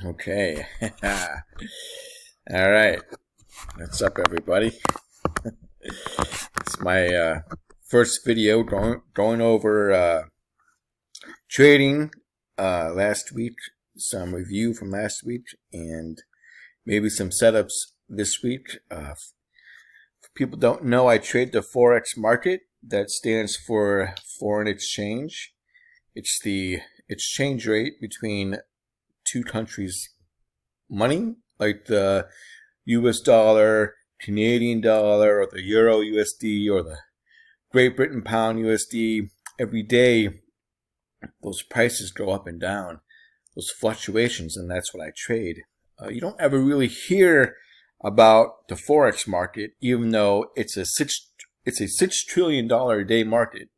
Okay. All right. What's up, everybody? It's my first video going over trading last week, some review from last week, and maybe some setups this week. If people don't know, I trade the Forex Market. That stands for foreign exchange. It's the exchange rate between two countries' money, like the US dollar, Canadian dollar, or the Euro USD, or the Great Britain pound USD. Every day, those prices go up and down, those fluctuations, and that's what I trade. You don't ever really hear about the Forex market, even though it's a $6 trillion a day market.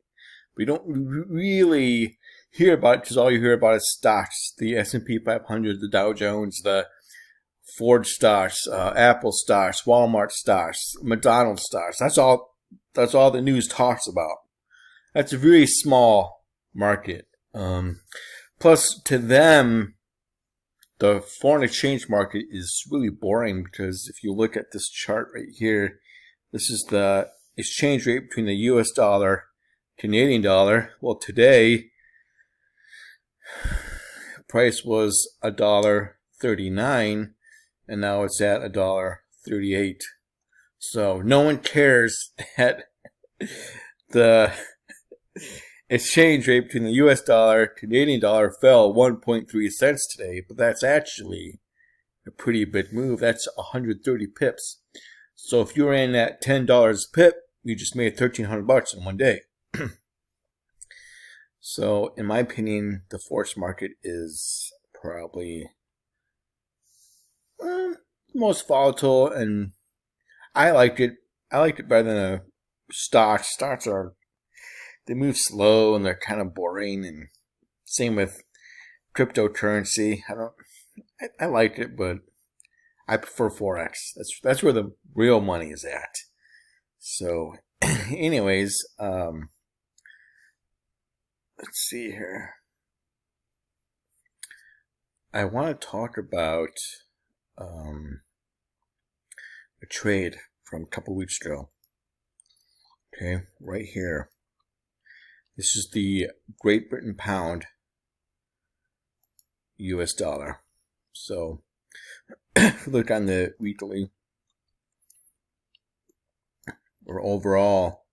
We don't really hear about it because all you hear about is stocks, the S&P 500, the Dow Jones, the Ford stocks, Apple stocks, Walmart stocks, McDonald's stocks. That's all the news talks about. That's a very small market. Plus, to them, the foreign exchange market is really boring because if you look at this chart right here, this is the exchange rate between the US dollar, Canadian dollar. Well, today, price was $1.39, and now it's at $1.38. So no one cares that the exchange rate between the US dollar, Canadian dollar fell 1.3 cents today, but that's actually a pretty big move. That's 130 pips. So if you're in at $10 a pip, you just made $1,300 in one day. So, in my opinion, the Forex market is probably the most volatile, and I liked it. I liked it better than a stock. Stocks they move slow and they're kind of boring, and same with cryptocurrency. I liked it, but I prefer Forex. That's where the real money is at. So, anyways, let's see here. I want to talk about a trade from a couple weeks ago. Okay, right here. This is the Great Britain pound US dollar. So, if you look on the weekly, we're overall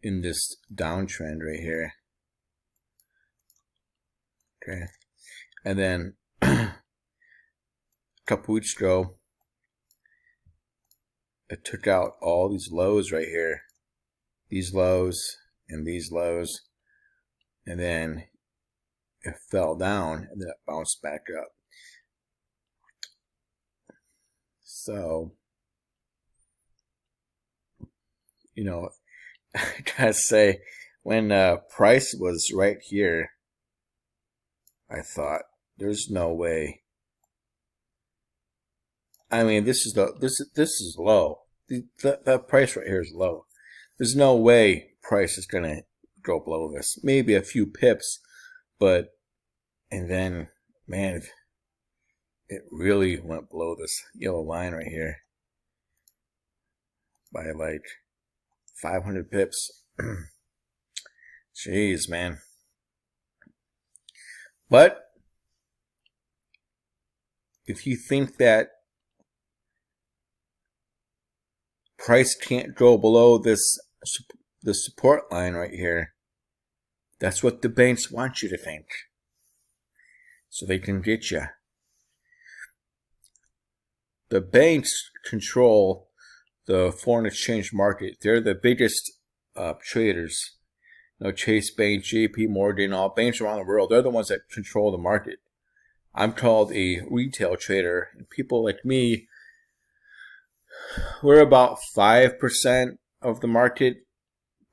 in this downtrend right here. Okay, and then a couple weeks ago, it took out all these lows right here, these lows and these lows, and then it fell down and then it bounced back up. So, I gotta say, when price was right here, I thought, there's no way. I mean, this is low. The price right here is low. There's no way price is gonna go below this. Maybe a few pips, and then, man, it really went below this yellow line right here by like 500 pips. Jeez, man. But if you think that price can't go below the support line right here, that's what the banks want you to think, so they can get you. The banks control the foreign exchange market. They're the biggest traders. Chase Bank, JP Morgan, all banks around the world, they're the ones that control the market. I'm called a retail trader, and people like me, we're about 5% of the market.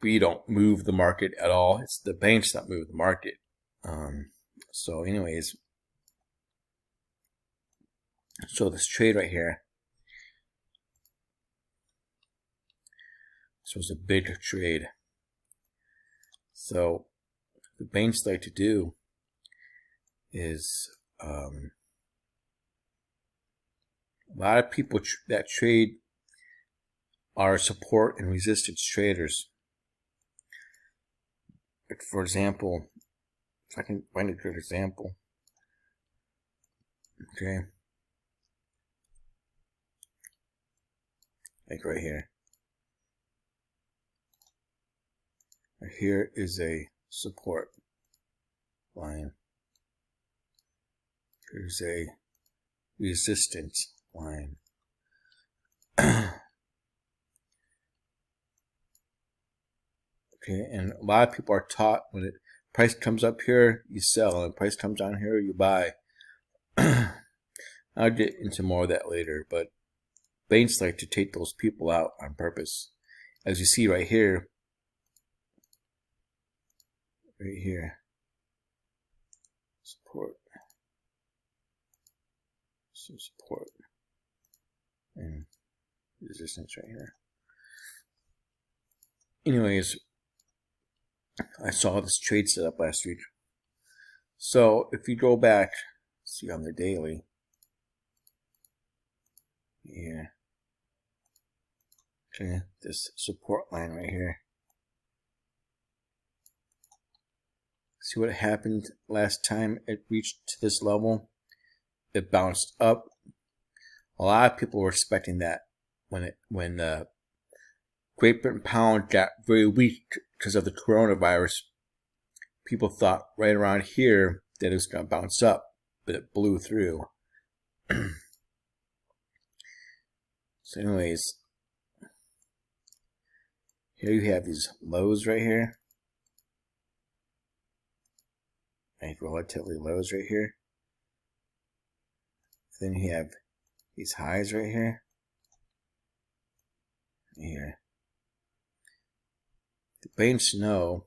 We don't move the market at all. It's the banks that move the market. So anyways, so this trade right here, this was a big trade. So the banks like to do is lot of people that trade are support and resistance traders. Like for example, if I can find a good example. Okay. Like right here. Right here is a support line. Here's a resistance line. Okay, and a lot of people are taught when it price comes up here, you sell, and price comes down here, you buy. I'll get into more of that later, but banks like to take those people out on purpose. As you see right here, support, some support, and resistance right here. Anyways, I saw this trade set up last week. So if you go back, see on the daily, here, okay, this support line right here. See what happened last time it reached to this level? It bounced up. A lot of people were expecting that when the Great Britain pound got very weak because of the coronavirus. People thought right around here that it was going to bounce up, but it blew through. So anyways, here you have these lows right here. Like relatively lows right here. Then you have these highs right here. Here. The banks know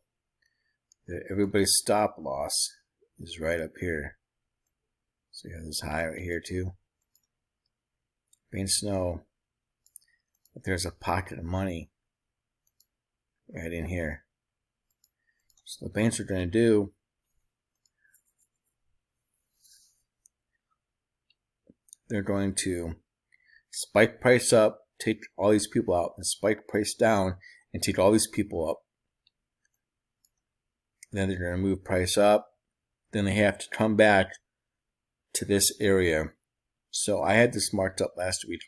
that everybody's stop loss is right up here. So you have this high right here too. Banks know that there's a pocket of money right in here. So the banks are going to do, they're going to spike price up, take all these people out, and spike price down and take all these people up. Then they're going to move price up. Then they have to come back to this area. So I had this marked up last week.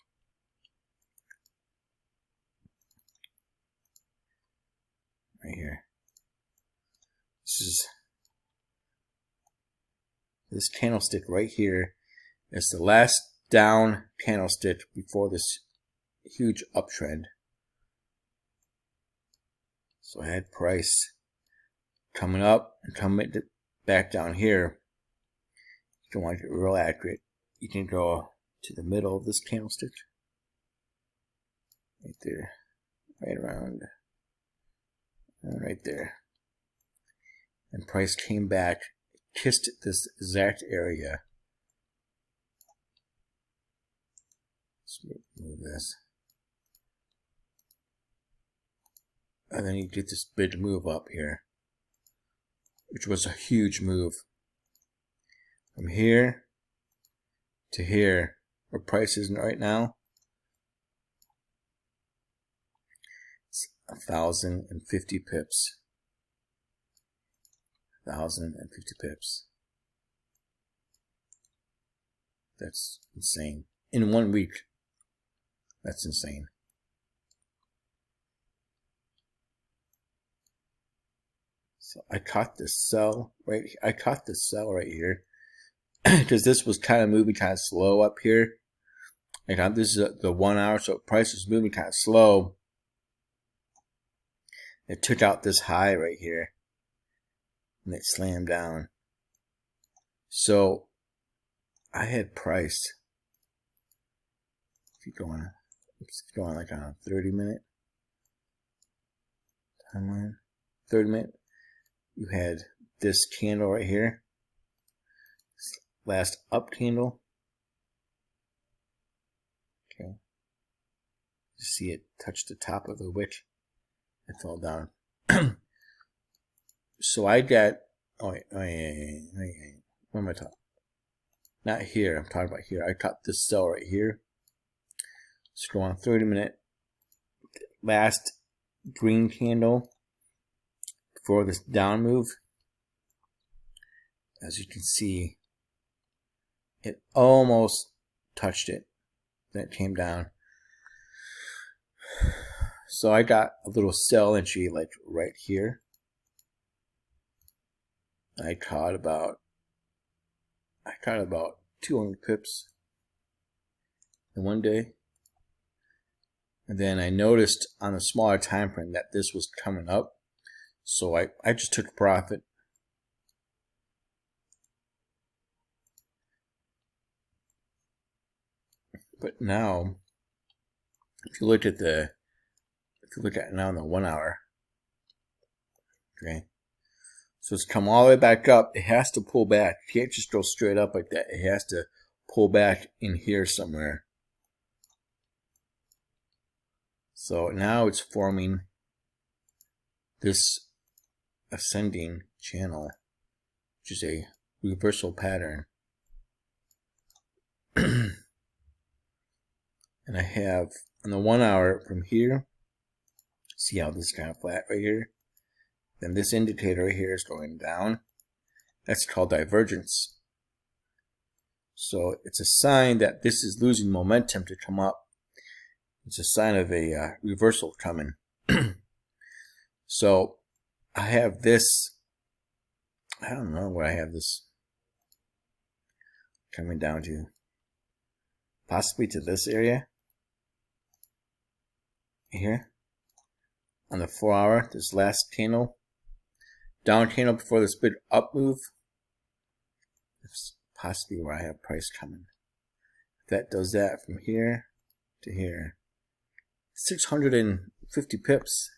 Right here. This candlestick right here is the last down candlestick before this huge uptrend. So I had price coming up and coming back down here. If you want to get real accurate, you can go to the middle of this candlestick. Right there. Right around. Right there. And price came back, kissed this exact area. Let's move this. And then you get this big move up here, which was a huge move. From here to here, where price is right now, it's 1,050 pips. 1,050 pips. That's insane. In 1 week. That's insane. So I caught this sell right here. I caught this sell right here because this was kind of moving kind of slow up here. Like this is the 1 hour, so price was moving kind of slow. It took out this high right here, and it slammed down. So I had price. If you go on like on a 30-minute timeline, 30-minute. You had this candle right here, last up candle. Okay, you see it touch the top of the wick. It fell down. So I got. Wait. What am I talking? Not here. I'm talking about here. I caught this sell right here. Let's go on 30-minute. Last green candle for this down move. As you can see, it almost touched it. Then it came down. So I got a little sell entry like right here. I caught about 200 pips in one day. And then I noticed on a smaller time frame that this was coming up. So I just took a profit. But now, if you look at it now in the 1 hour, okay, so it's come all the way back up. It has to pull back. You can't just go straight up like that. It has to pull back in here somewhere. So now it's forming this ascending channel, which is a reversal pattern. And I have on the 1 hour from here, see how this is kind of flat right here? Then this indicator right here is going down. That's called divergence. So it's a sign that this is losing momentum to come up. It's a sign of a reversal coming. So I have this, I don't know where I have this coming down to. Possibly to this area. Here. On the 4 hour, this last candle. Down candle before this big up move. That's possibly where I have price coming. If that does that from here to here. 650 pips.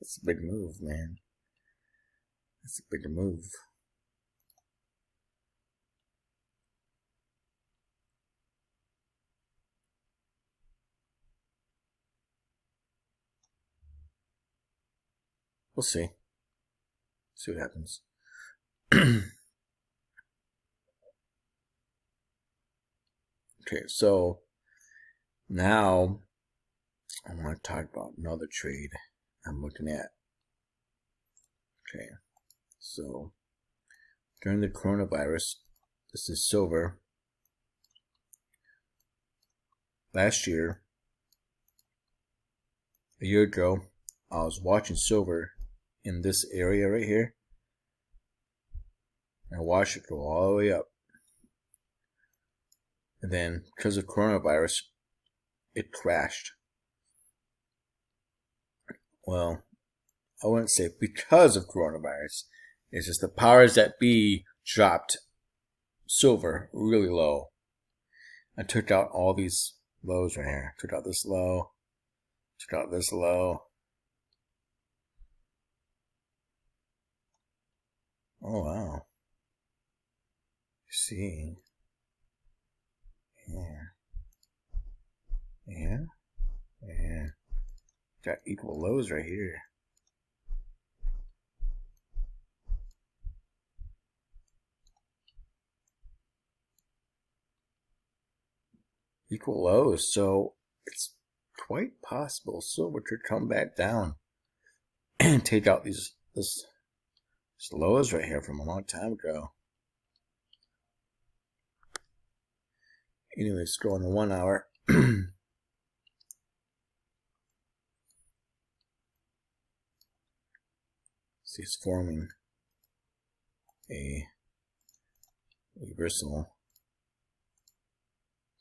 That's a big move, man. That's a bigger move. We'll see. See what happens. Okay, so now I want to talk about another trade I'm looking at. Okay, so during the coronavirus, this is silver. Last year, a year ago, I was watching silver in this area right here. I watched it go all the way up. And then, because of coronavirus, it crashed. Well, I wouldn't say because of coronavirus. It's just the powers that be dropped silver really low. I took out all these lows right here. Took out this low. Took out this low. Oh, wow. You see. Yeah. Got equal lows right here. Equal lows, so it's quite possible silver could come back down and take out these lows right here from a long time ago. Anyways, go on the 1 hour. See, it's forming a reversal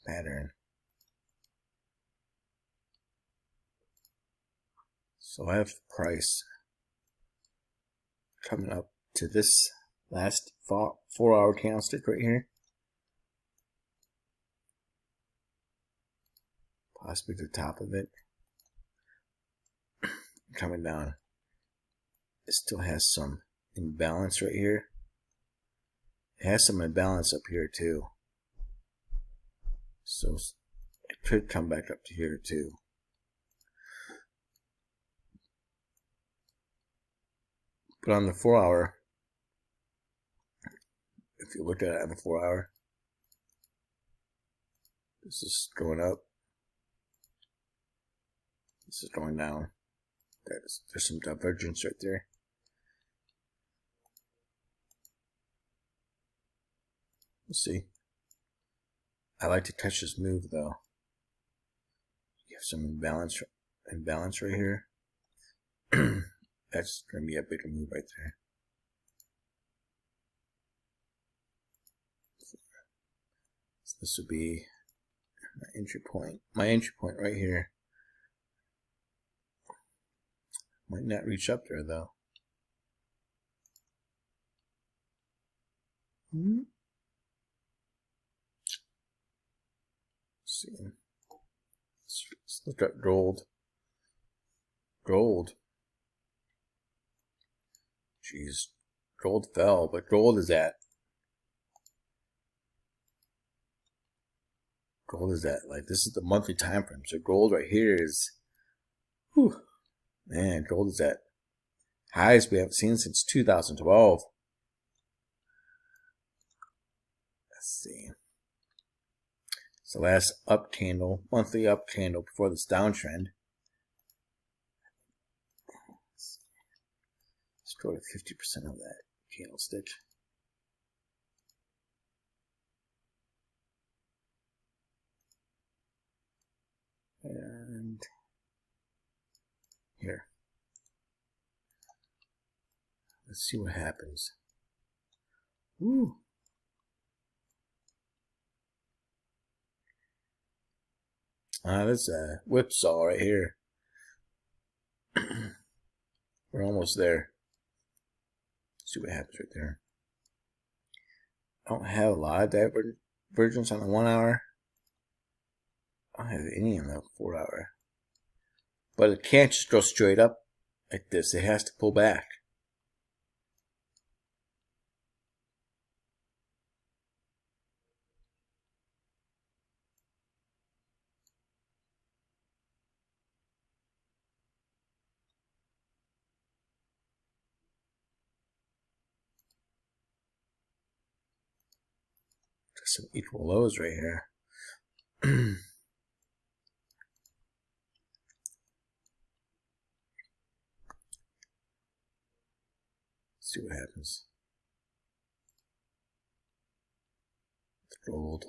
pattern. So I have the price coming up to this last 4 hour candlestick right here. Possibly the top of it. Coming down. It still has some imbalance right here. It has some imbalance up here too. So it could come back up to here too. But on the 4 hour, if you look at it on the 4 hour, this is going up. This is going down. There's some divergence right there. We'll see. I like to catch this move though. You have some imbalance right here. That's going to be a bigger move right there. So this would be my entry point. My entry point right here. Might not reach up there though. Let's see. Let's look at gold. Gold. Jeez. Gold fell, but gold is at. Like, this is the monthly time frame. So gold right here is, whew, man, gold is at highs we haven't seen since 2012. Let's see. It's the last up candle, monthly up candle before this downtrend. Let's go to 50% of that candlestick. And here. Let's see what happens. Ooh. That's a whipsaw right here. We're almost there. Let's see what happens right there. I don't have a lot of divergence on the 1 hour. I don't have any on the 4 hour. But it can't just go straight up like this. It has to pull back. Just some equal lows right here. See what happens. Gold.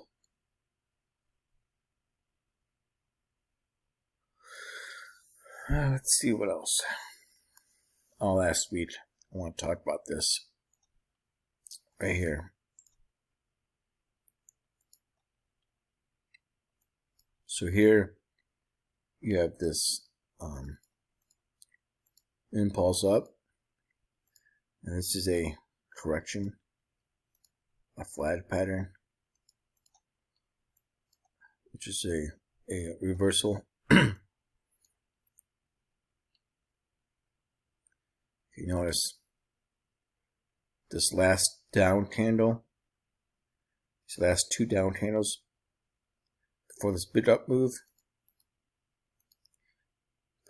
Let's see what else. Oh, last week I want to talk about this right here. So here you have this impulse up, and this is a correction, a flat pattern, which is a reversal. If you notice this last down candle, these last two down candles before this big up move,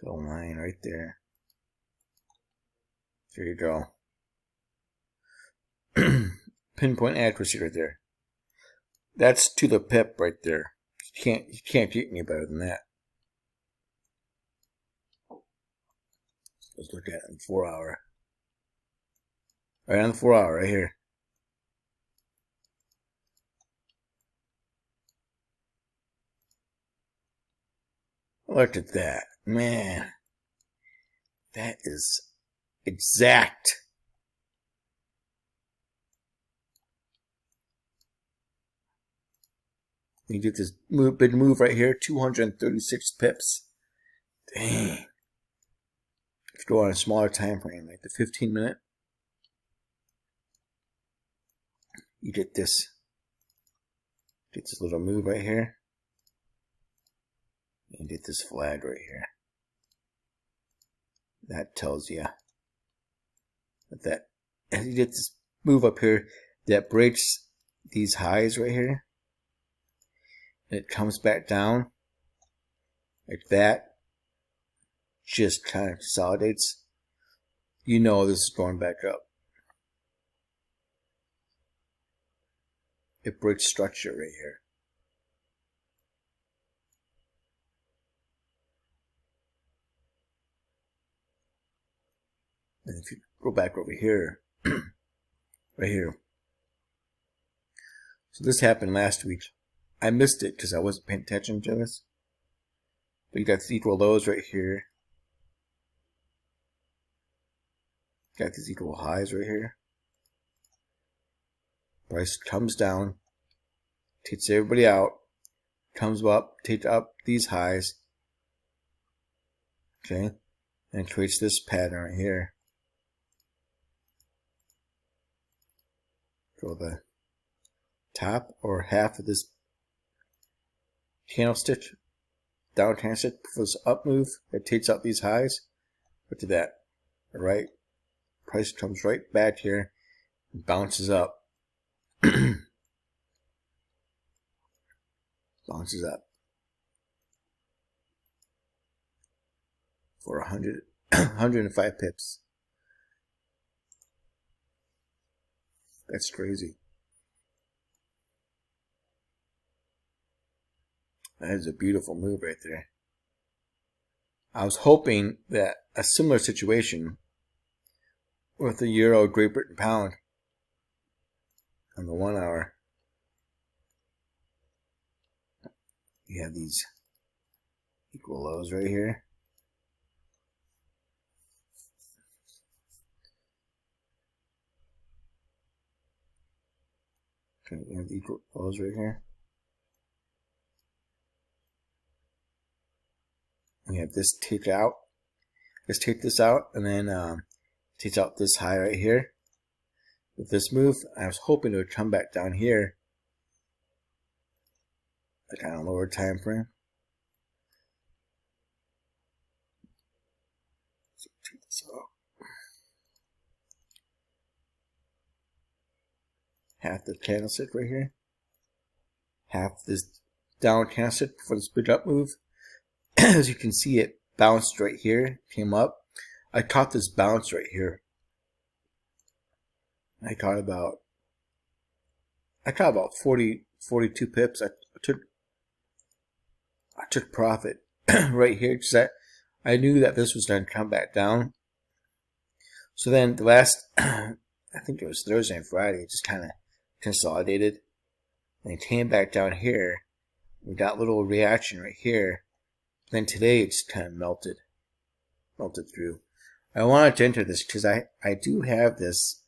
put a line right there. There you go. Pinpoint accuracy right there. That's to the pip right there. You can't get any better than that. Let's look at it in 4 hour. Right on the 4 hour right here. Look at that. Man. That is exact. You get this big move right here, 236 pips. Dang. If you go on a smaller time frame, like the 15-minute, you get this little move right here. And get this flag right here. That tells you that and you get this move up here that breaks these highs right here. And it comes back down like that. Just kind of consolidates. You know this is going back up. It breaks structure right here. . And if you go back over here, right here. So this happened last week. I missed it because I wasn't paying attention to this. But you got these equal lows right here. Got these equal highs right here. Price comes down, takes everybody out, comes up, takes up these highs. Okay, and creates this pattern right here. Go the top or half of this candlestick, down candlestick for this up move that takes out these highs. Look at that. Alright, price comes right back here and bounces up. Bounces up for 105 pips. That's crazy. That is a beautiful move right there. I was hoping that a similar situation with the Euro, Great Britain pound on the 1 hour. You have these equal lows right here. Okay, you have the equal lows right here. We have this take out. Let's take this out and then take out this high right here. With this move, I was hoping it would come back down here, like on a lower time frame. So take this out. Half the candlestick right here. Half this down candlestick for this big up move. As you can see, it bounced right here, came up. I caught this bounce right here. I caught about 42 pips. I took profit right here because I knew that this was going to come back down. So then the last, I think it was Thursday and Friday, it just kind of consolidated. And it came back down here. We got a little reaction right here. Then today it's kind of melted through. I wanted to enter this because I do have this.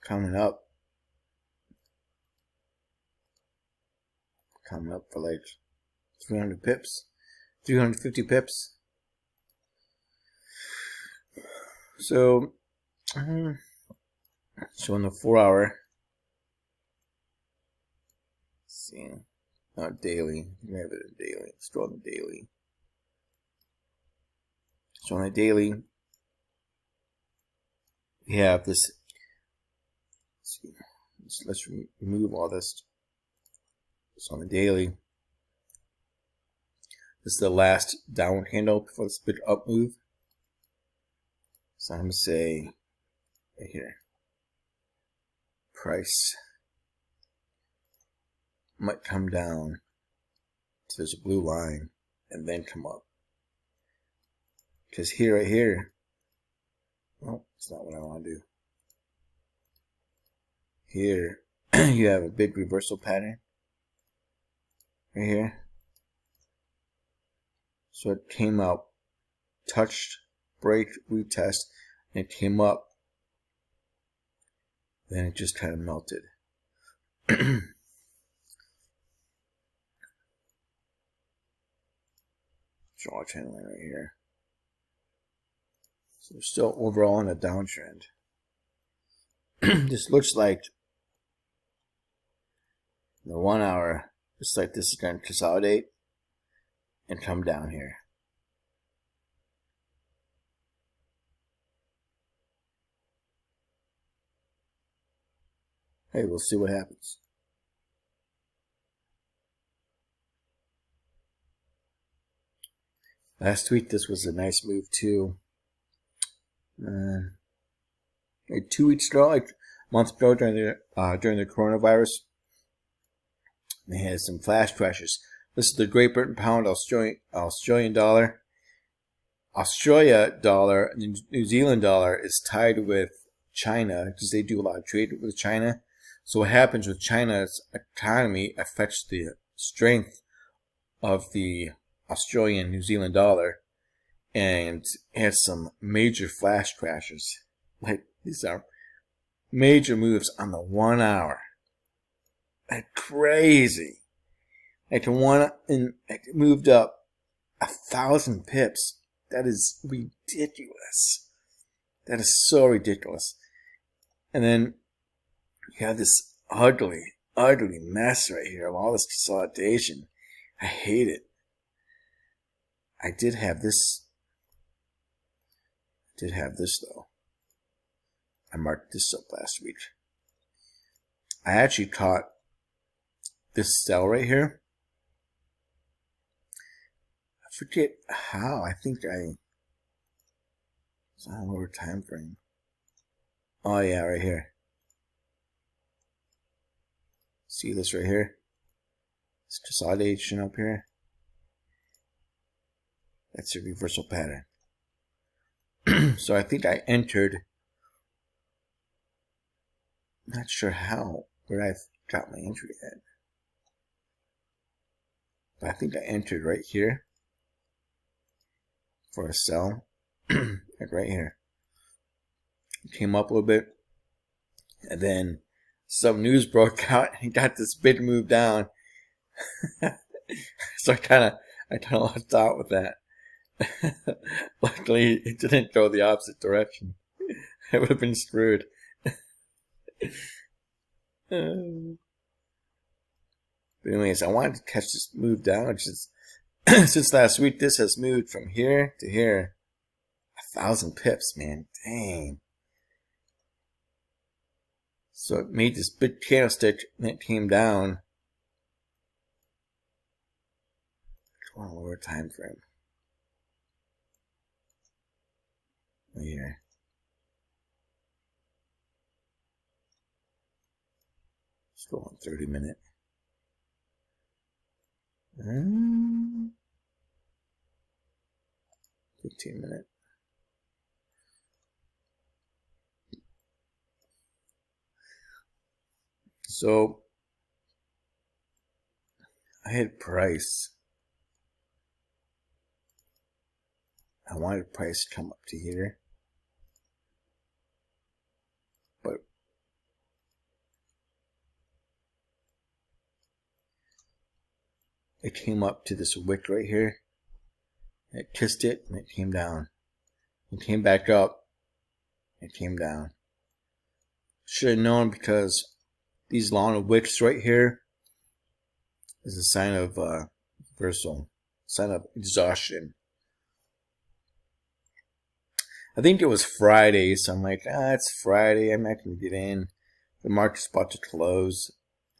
Coming up for like 300 pips, 350 pips. So in the 4 hour. See, not daily. You have it in daily. Let's go on the daily. So on the daily, we have this. Let's remove all this. So on the daily, this is the last downward candle before this big up move. So I'm going to say right here, price might come down to this blue line and then come up. Because here, right here, well, it's not what I want to do. Here, you have a big reversal pattern. Right here. So it came out, touched, break, retest, and it came up. Then it just kind of melted. Draw a channel line right here. So we're still overall in a downtrend. This looks like the 1 hour, just like this is going to consolidate and come down here. Hey, we'll see what happens. Last week, this was a nice move too. Like 2 weeks ago, like a month ago, during the coronavirus, they had some flash crashes. This is the Great Britain pound, Australian dollar. Australia dollar and New Zealand dollar is tied with China because they do a lot of trade with China. So what happens with China's economy affects the strength of the Australian New Zealand dollar, and had some major flash crashes. Like, these are major moves on the 1 hour. Like, crazy. Like, it moved up 1,000 pips. That is ridiculous. That is so ridiculous. And then you have this ugly mess right here of all this consolidation. I hate it. I did have this though. I marked this up last week. I actually caught this sell right here. I forget how. I think it's on a lower time frame. Oh yeah, right here. See this right here? This consolidation up here. That's a reversal pattern. So I think I entered. Not sure where I got my entry at. But I think I entered right here for a sell. Like right here. It came up a little bit. And then some news broke out and he got this big move down. So I kind of lost out with that. Luckily, it didn't go the opposite direction. I would have been screwed. But anyways, I wanted to catch this move down, which is since last week. This has moved from here to here 1,000 pips, man. Dang. So it made this big candlestick and it came down. On a lower time frame. Right here. Let's go on 30-minute. 15-minute. So I had price. I wanted price to come up to here. But it came up to this wick right here. It kissed it and it came down. It came back up. It came down. Should have known because these long wicks right here is a sign of reversal, sign of exhaustion. I think it was Friday, so I'm like, it's Friday, I'm not going to get in. The market's about to close.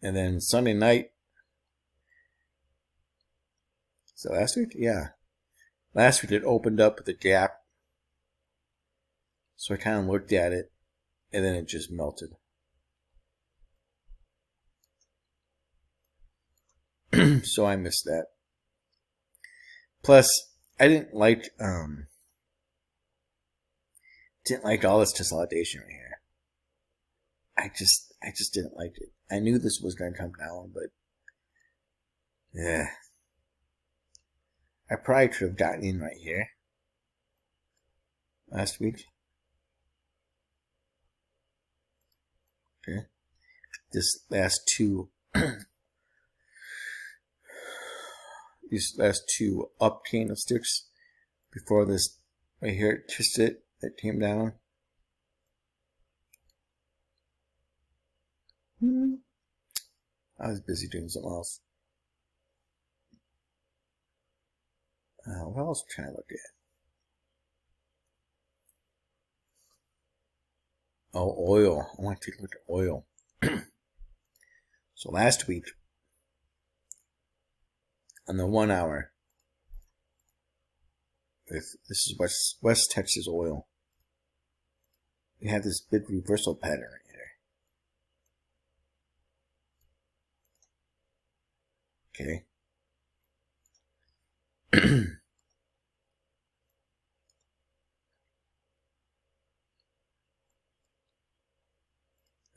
And then Sunday night, so last week? Yeah. Last week it opened up with a gap. So I kind of looked at it, and then it just melted. So I missed that. Plus, I didn't like all this consolidation right here. I just didn't like it. I knew this was going to come down, but yeah. I probably could have gotten in right here last week. Okay. This last two these last two up candlesticks before this right here, it kissed it, it came down. I was busy doing something else. What else can I look at? Oh, oil. I want to take a look at oil. So last week, on the 1 hour, this is West Texas oil. We have this big reversal pattern right here. Okay.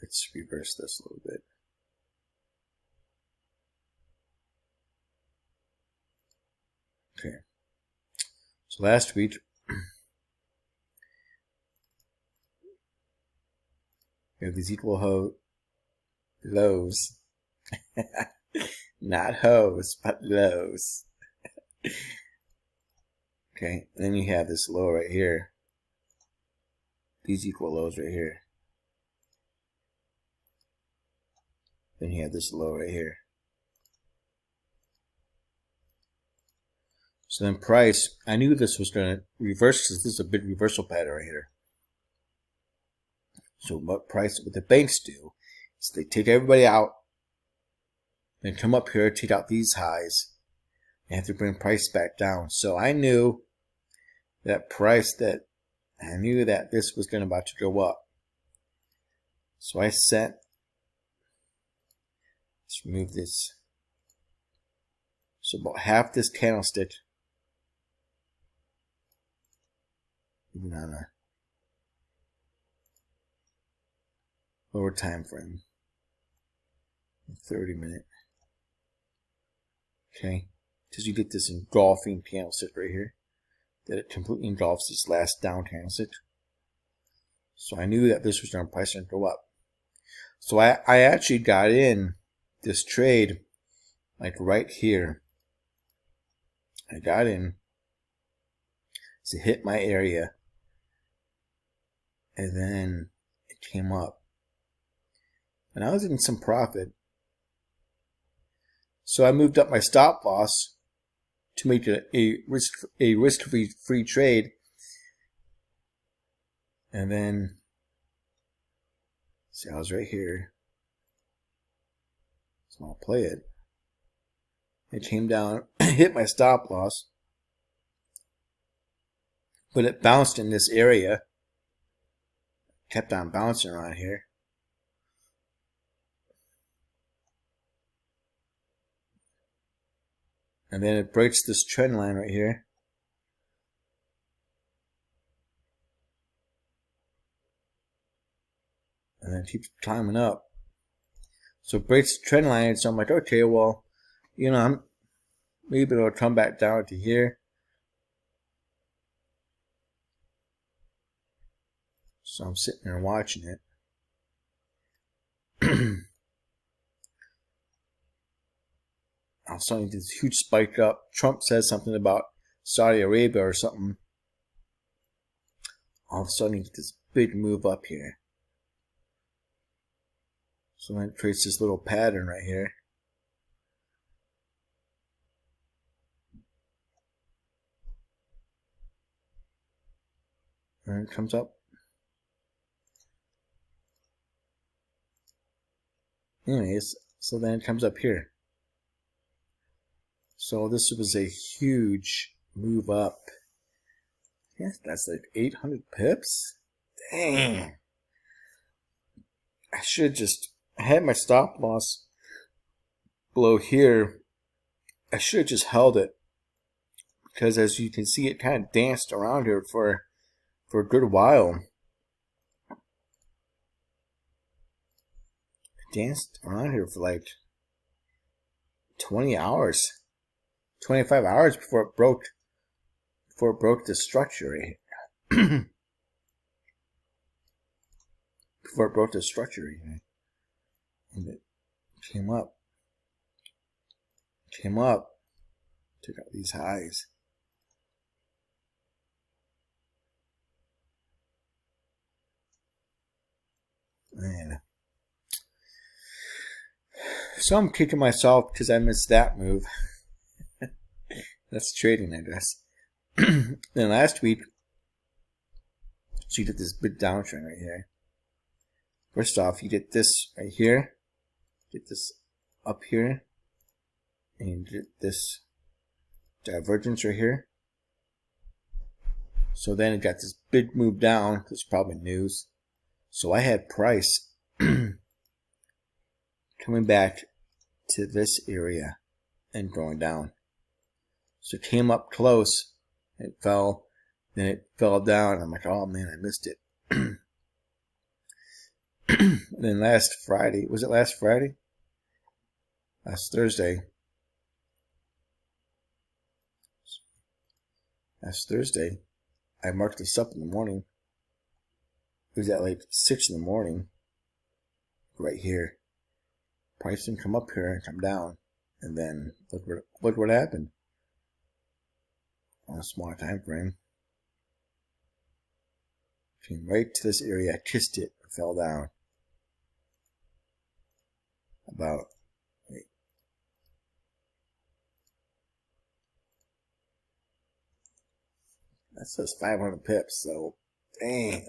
Let's reverse this a little bit. Okay. So last week, we have these equal lows. Not hoes, but lows. Okay, and then you have this low right here. These equal lows right here. Then you have this low right here. So then price, I knew this was going to reverse because this is a big reversal pattern right here. So what the banks do is they take everybody out, then come up here, take out these highs, and have to bring price back down. So I knew that this was going about to go up. So I set, let's remove this. So about half this candlestick, even on a lower time frame, 30-minute. Okay, because you get this engulfing candlestick right here, that it completely engulfs this last down candlestick. So I knew that this was going to price and go up. So I actually got in this trade like right here. I got in to hit my area, and then it came up, and I was in some profit. So I moved up my stop loss to make it a risk-free trade, and then see, I was right here, so I'll play it. It came down, hit my stop loss, but it bounced in this area, kept on bouncing around here. And then it breaks this trend line right here. And then it keeps climbing up. So it breaks the trend line, so I'm like, okay, well, you know, maybe it'll come back down to here. So I'm sitting there watching it. All of a sudden, this huge spike up. Trump says something about Saudi Arabia or something. All of a sudden, you get this big move up here. So then it creates this little pattern right here. And it comes up. Anyways, so then it comes up here. So this was a huge move up. Yes, that's like 800 pips. Dang. I should just, I had my stop loss below here. I should have just held it, because as you can see, it kind of danced around here for a good while. It danced around here for like 20 hours. 25 hours before it broke the structure right here. Before it broke the structure right here. And it came up, took out these highs. Man. So I'm kicking myself because I missed that move. That's trading, I guess. Then last week, so you did this big downtrend right here. First off, you get this right here, get this up here, and you get this divergence right here. So then it got this big move down. This is probably news. So I had price coming back to this area and going down. So it came up close, it fell, then it fell down. I'm like, oh man, I missed it. And then last Friday, was it last Friday? Last Thursday. Last Thursday, I marked this up in the morning. It was at like 6 in the morning, right here. Price didn't come up here and come down. And then look what happened on a smaller time frame. Came right to this area, I kissed it, it fell down. About, wait. That says 500 pips, so dang.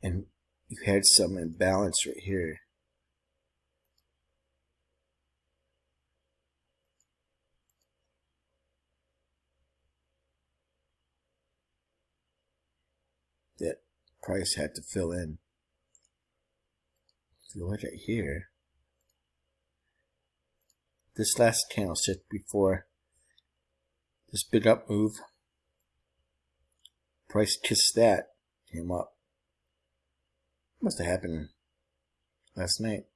And you had some imbalance right here. That price had to fill in. If you look at here, this last candlestick before this big up move, price kissed that, came up. Must have happened last night.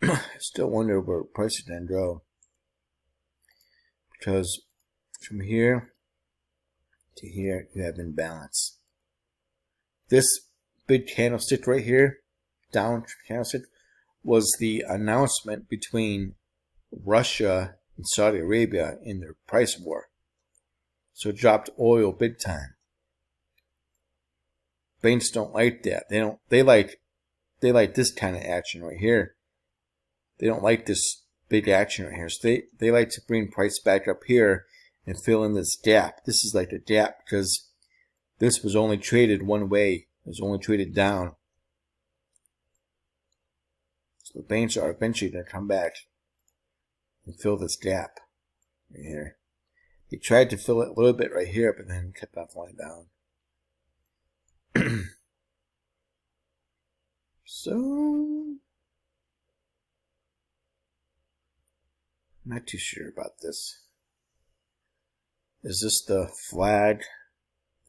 I still wonder where prices then go, because from here to here you have imbalance. This big candlestick right here, down candlestick, was the announcement between Russia and Saudi Arabia in their price war. So it dropped oil big time. Banks don't like that. They like this kind of action right here. They don't like this big action right here. So they like to bring price back up here and fill in this gap. This is like a gap because this was only traded one way. It was only traded down. So the banks are eventually going to come back and fill this gap right here. They tried to fill it a little bit right here, but then kept on falling down. So, not too sure about this. Is this the flag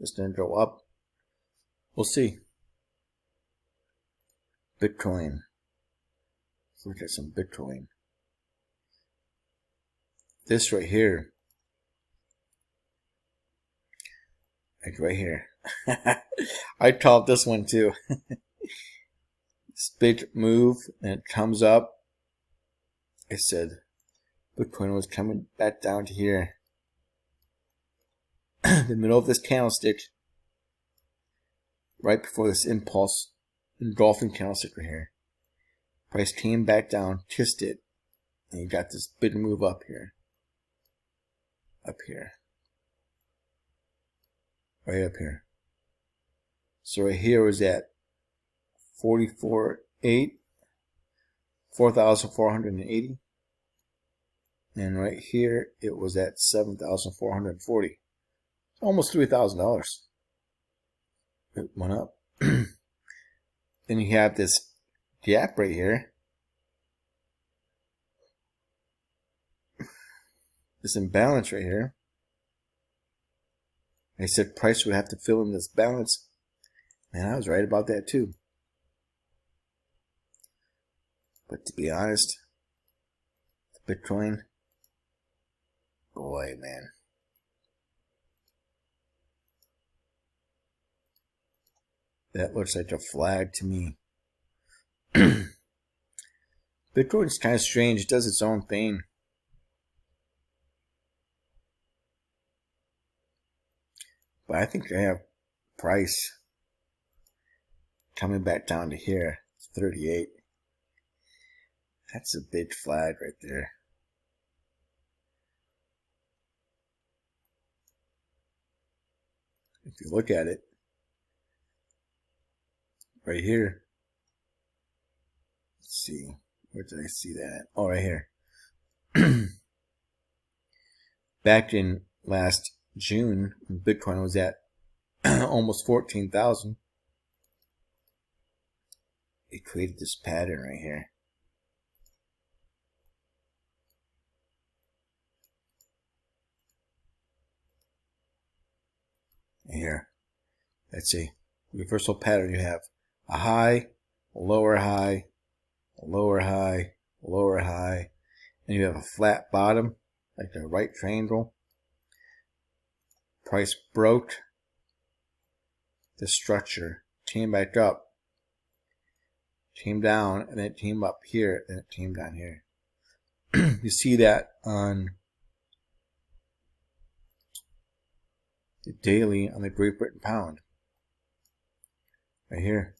that's going to go up? We'll see. Bitcoin. Let's look at some Bitcoin. This right here. Like right here. I called this one too. This big move, and it comes up. I said Bitcoin was coming back down to here. The middle of this candlestick, right before this impulse, engulfing candlestick right here. Price came back down, kissed it, and you got this big move up here. Up here. Right up here. So right here was at 44.8, 4,480. And right here it was at 7,440. Almost $3,000. It went up. Then you have this gap right here. This imbalance right here. I said price would have to fill in this balance. And I was right about that too. But to be honest, Bitcoin, boy, man. That looks like a flag to me. Bitcoin's kind of strange. It does its own thing. But I think I have price coming back down to here. 38. That's a big flag right there. If you look at it, right here. Let's see. Where did I see that? Oh, right here. back in last June, when Bitcoin was at almost 14,000, it created this pattern right here. Here, let's see, reversal pattern. You have a high, a lower high, a lower high, a lower high, and you have a flat bottom, like the right triangle. Price broke the structure, came back up, came down, and then it came up here, and it came down here. You see that on the daily on the Great Britain pound. Right here.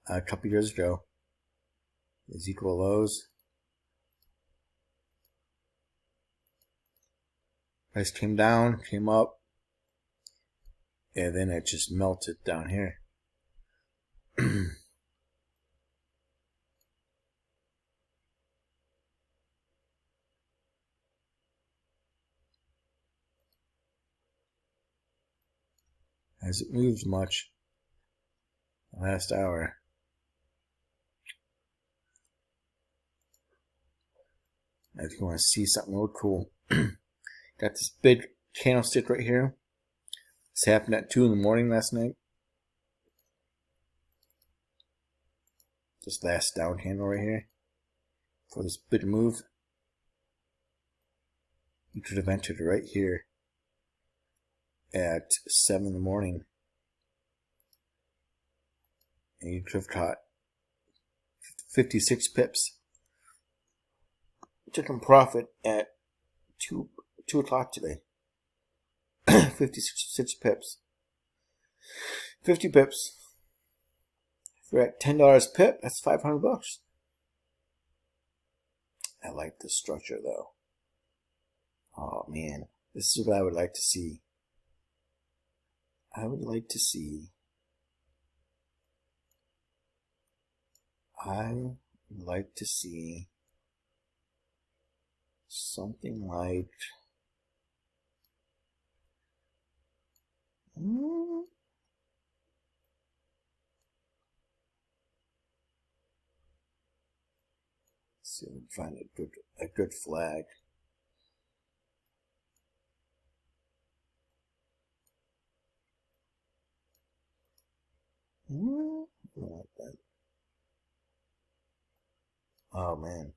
A couple years ago. These equal lows. Price came down, came up, and then it just melted down here. Hasn't moved much the last hour. If you want to see something real cool, got this big candlestick right here. This happened at 2 in the morning last night. This last down candle right here. For this big move. You could have entered right here at 7 in the morning. And you could have caught 56 pips. Took in profit at 2 o'clock today. 56 pips. 50 pips. If you're at $10 pip, that's $500. I like this structure though. Oh man, this is what I would like to see. I would like to see something like see if we can find a good flag. I don't like that. Oh man.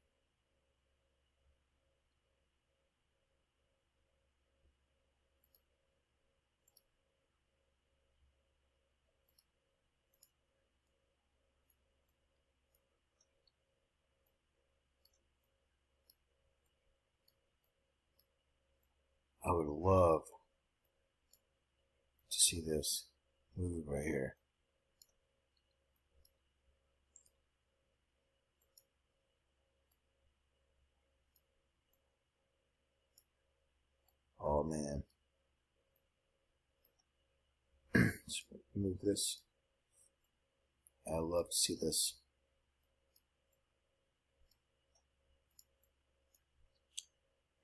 I would love to see this move right here. Oh man. Let's move this. I love to see this.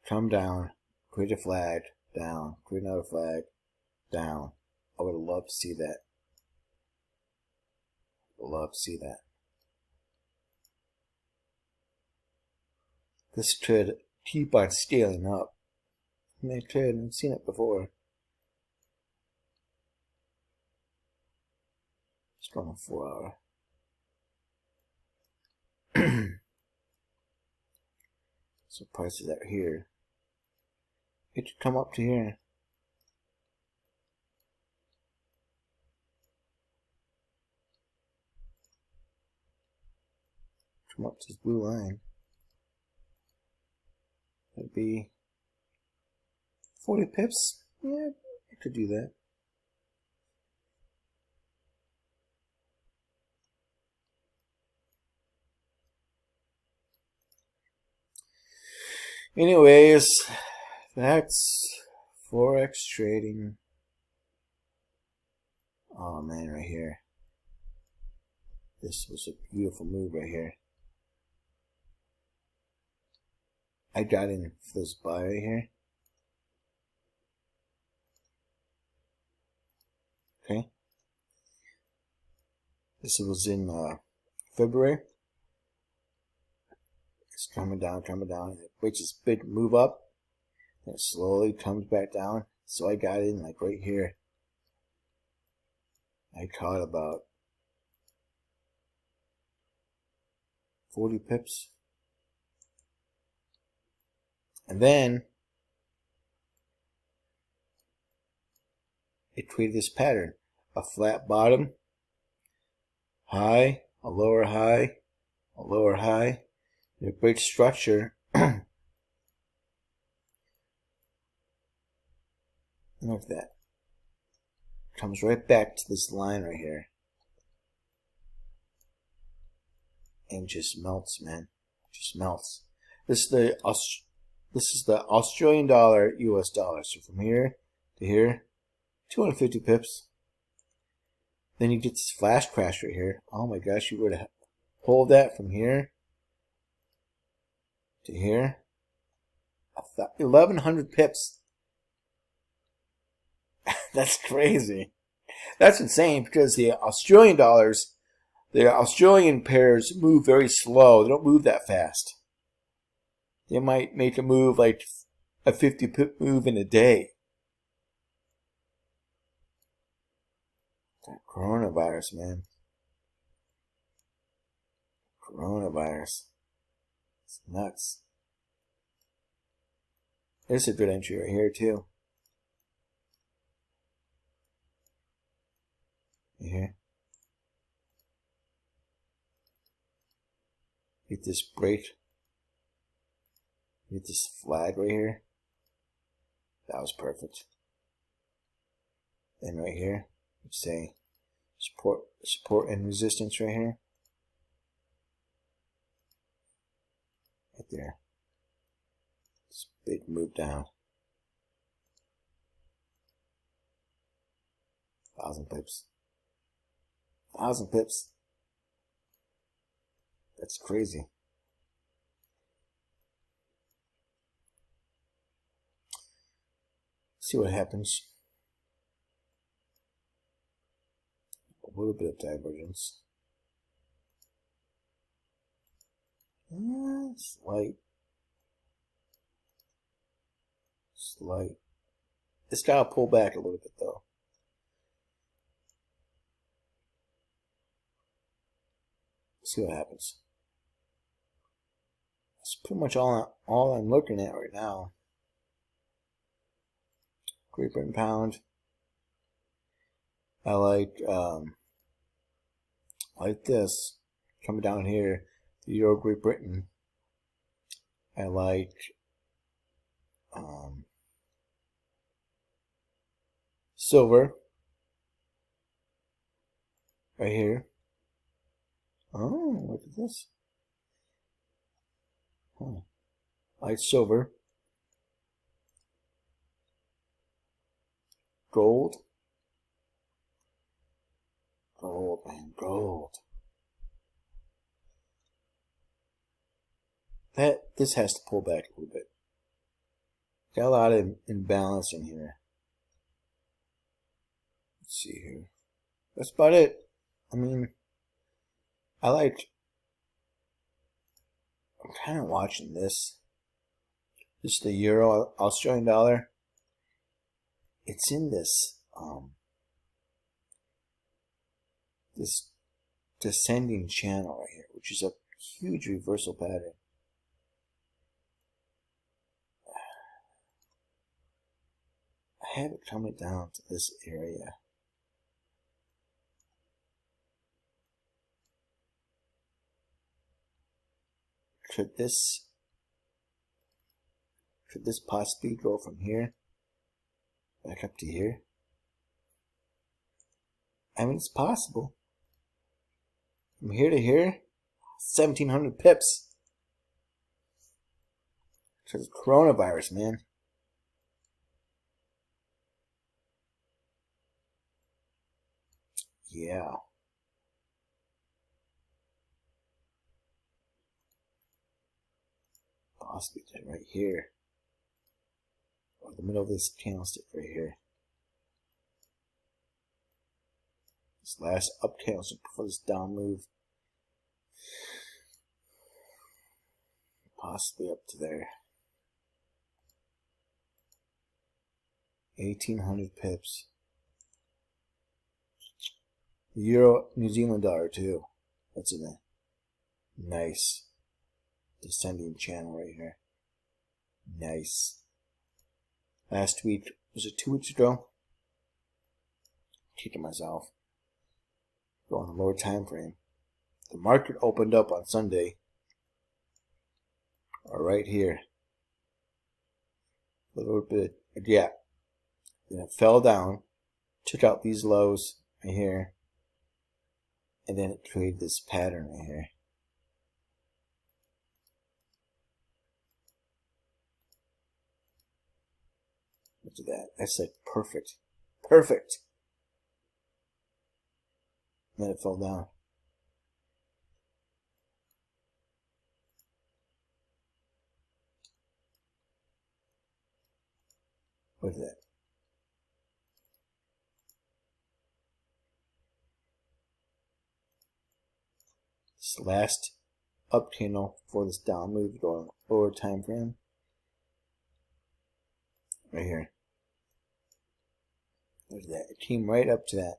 Come down, create a flag, down, create another flag, down. I would love to see that. Love to see that. This could keep on scaling up. It could. I've seen it before. It's going on 4 hour. So prices out here. It should come up to here. Come up to this blue line. That'd be 40 pips. Yeah, I could do that. Anyways, that's Forex trading. Oh man, right here. This was a beautiful move right here. I got in for this buy right here. Okay. This was in February. It's coming down. It waits this big move up. Then it slowly comes back down. So I got in like right here. I caught about 40 pips. And then it created this pattern. A flat bottom, high, a lower high, a lower high. A big structure. Look at that. Comes right back to this line right here. And just melts, man. Just melts. This is the Australian dollar, US dollar. So from here to here, 250 pips. Then you get this flash crash right here. Oh my gosh, you were to hold that from here to here. 1,100 pips. That's crazy. That's insane because the Australian dollars, the Australian pairs move very slow. They don't move that fast. They might make a move like a 50 pip move in a day. That coronavirus, man. Coronavirus. It's nuts. There's a good entry right here, too. Here. Get this break. Get this flag right here. That was perfect. Then right here, let's say support and resistance right here. Right there. This big move down. 1,000 pips. 1,000 pips. That's crazy. See what happens. A little bit of divergence. Slight. It's got to pull back a little bit though. See what happens. That's pretty much all I'm looking at right now. Great Britain pound. I like this coming down here. The Euro Great Britain. I like silver right here. Oh, look at this. Huh. I like silver. Gold. Gold, man, gold. This has to pull back a little bit. Got a lot of imbalance in here. Let's see here. That's about it. I mean, I'm kind of watching this. This is the Euro Australian dollar. It's in this this descending channel right here, which is a huge reversal pattern. I have it coming down to this area. Could this possibly go from here back up to here? I mean, it's possible. From here to here, 1,700 pips. Because of coronavirus, man. Yeah. Possibly right here. Or the middle of this candlestick right here. This last up candlestick before this down move. Possibly up to there. 1,800 pips. The Euro, New Zealand dollar too. That's in a nice descending channel right here. Nice. Last week, was it 2 weeks ago? Kicking myself. Going on a lower time frame. The market opened up on Sunday. Right here. A little bit of gap. Then it fell down. Took out these lows right here. And then it created this pattern right here. Look at that. That's like perfect. Perfect. And then it fell down. Look at that. This last up candle for this down move going lower time frame. Right here. Look at that. It came right up to that.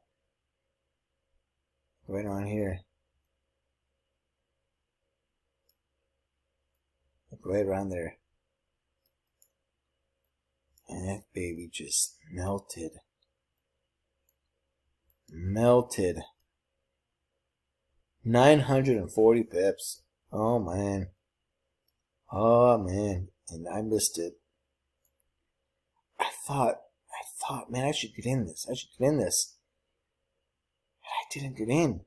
Right on here. Right around there. And that baby just melted. Melted. 940 pips. Oh man. Oh man. And I missed it. I thought, man, I should get in this. I should get in this. And I didn't get in.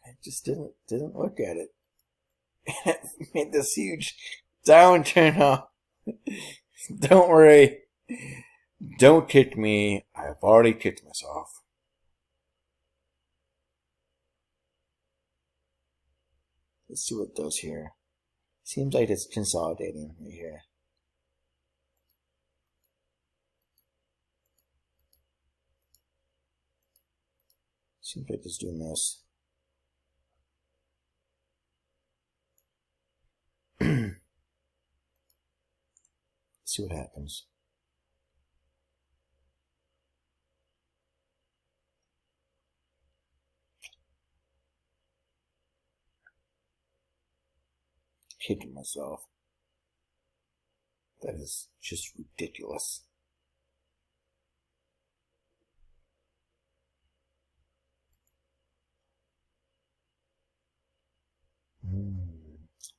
I just didn't look at it. And it made this huge downturn off. Don't worry. Don't kick me. I've already kicked myself. Let's see what it does here. Seems like it's consolidating right here. Seems like it's doing this. Let's see what happens. Kicking myself. That is just ridiculous.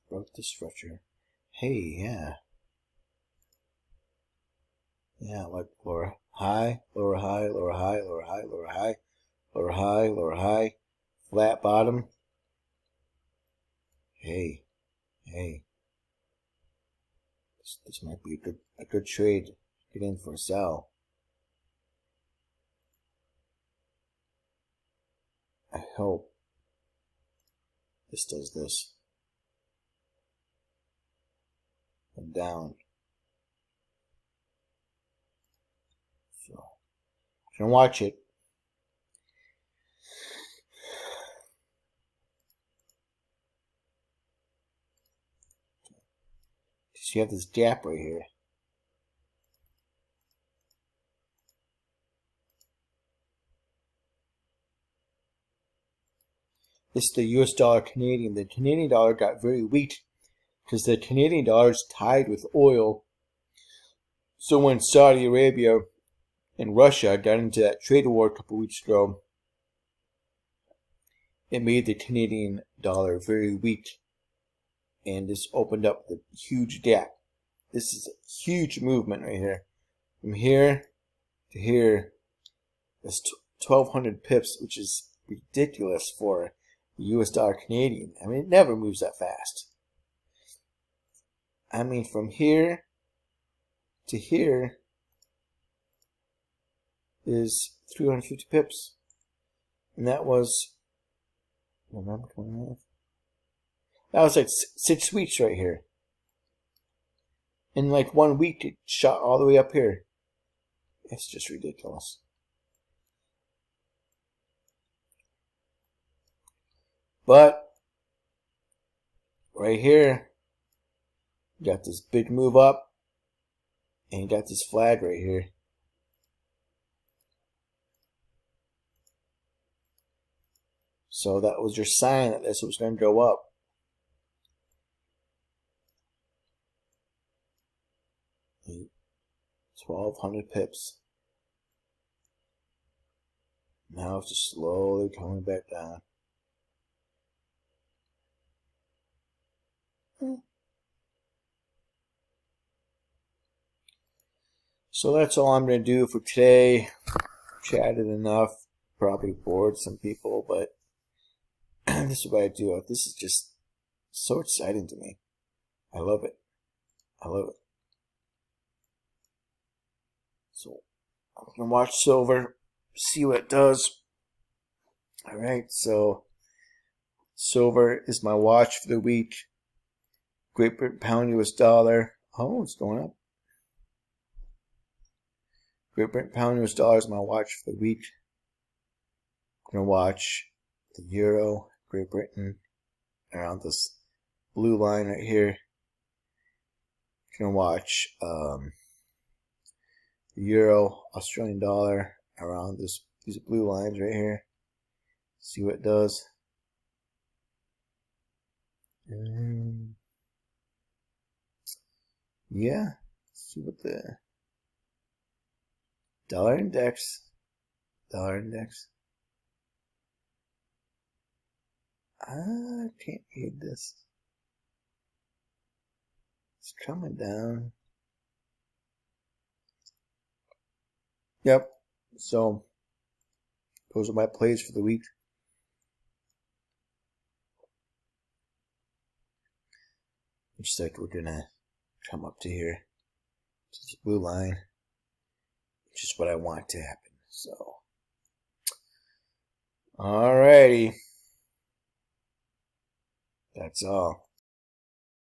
Broke the structure. Hey, yeah. Yeah, like lower high, lower high, lower high, lower high, lower high, lower high, lower high, flat bottom. Hey. This might be a good trade to get in for a sell. I hope this does this. And down. So, I'm gonna watch it. So you have this gap right here. This is the US dollar Canadian. The Canadian dollar got very weak because the Canadian dollar is tied with oil. So when Saudi Arabia and Russia got into that trade war a couple weeks ago, it made the Canadian dollar very weak. And this opened up the huge gap. This is a huge movement right here. From here to here, that's 1,200 pips, which is ridiculous for the US dollar Canadian. I mean, it never moves that fast. I mean, from here to here is 350 pips. And that was, remember, that was like 6 weeks right here. In like 1 week, it shot all the way up here. It's just ridiculous. But right here, you got this big move up, and you got this flag right here. So that was your sign that this was going to go up. $1,200 pips. Now it's just slowly coming back down. So that's all I'm going to do for today. Chatted enough. Probably bored some people, but this is what I do. This is just so exciting to me. I love it. I love it. So I'm going to watch silver, see what it does. Alright, so silver is my watch for the week. Great Britain pound US dollar. Oh, it's going up. Great Britain pound US dollar is my watch for the week. I'm going to watch the euro, Great Britain, around this blue line right here. I'm going to watch the euro, Australian dollar, around these blue lines right here. See what it does. Yeah, see what the dollar index. I can't read this. It's coming down. Yep. So those are my plays for the week. Looks like we're gonna come up to here, to this blue line, which is what I want to happen. So, alrighty, that's all.